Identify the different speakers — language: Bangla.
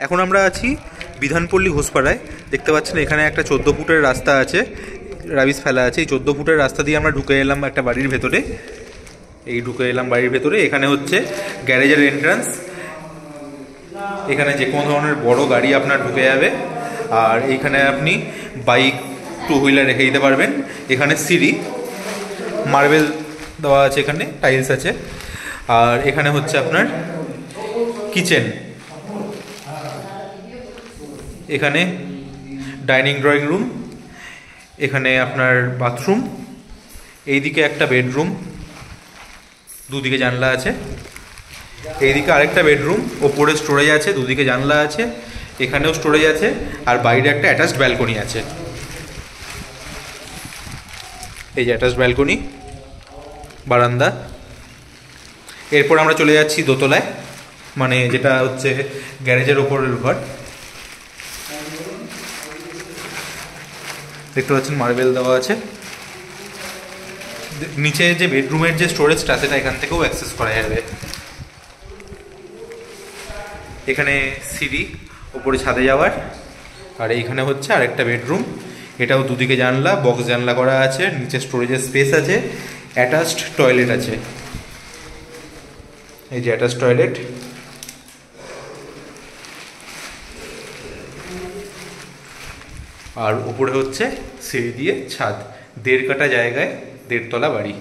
Speaker 1: এখন আমরা আছি বিধানপল্লী ঘোষপাড়ায়। দেখতে পাচ্ছেন এখানে একটা 14 ফুটের রাস্তা আছে, রাবিশ ফেলা আছে। এই 14 ফুটের রাস্তা দিয়ে আমরা ঢুকে এলাম একটা বাড়ির ভেতরে। বাড়ির ভেতরে এখানে হচ্ছে গ্যারেজের এন্ট্রান্স। এখানে যে কোনো ধরনের বড় গাড়ি আপনার ঢুকে যাবে, আর এইখানে আপনি বাইক, টু হুইলার রেখে দিতে পারবেন। এখানে সিঁড়ি, মার্বেল দেওয়া আছে, এখানে টাইলস আছে। আর এখানে হচ্ছে আপনার কিচেন, এখানে ডাইনিং ড্রয়িং রুম, এখানে আপনার বাথরুম, এইদিকে একটা বেডরুম, দুদিকে জানলা আছে। এইদিকে আরেকটা বেডরুম, ওপরে স্টোরেজ আছে, দুদিকে জানলা আছে, এখানেও স্টোরেজ আছে, আর বাইরে একটা অ্যাটাচড ব্যালকনি আছে। এই যে অ্যাটাচড ব্যালকনি, বারান্দা। এরপর আমরা চলে যাচ্ছি দোতলায়, মানে যেটা হচ্ছে গ্যারেজের ওপরের ঘর। দেখতে পাচ্ছেন মার্বেল দেওয়া আছে। নিচে যে বেডরুমের যে স্টোরেজটা সেটা এখান থেকেও অ্যাক্সেস করা যাবে। এখানে সিঁড়ি ওপরে ছাদে যাওয়ার। আর এইখানে হচ্ছে আরেকটা বেডরুম, এটাও দুদিকে জানলা, বক্স জানলা করা আছে, নিচে স্টোরেজের স্পেস আছে, অ্যাটাচড টয়লেট আছে। এই যে অ্যাটাচড টয়লেট। আর উপরে হচ্ছে সিঁড়ি দিয়ে ছাদ। 1.5 কাঠা জায়গায় 1.5 তলা বাড়ি।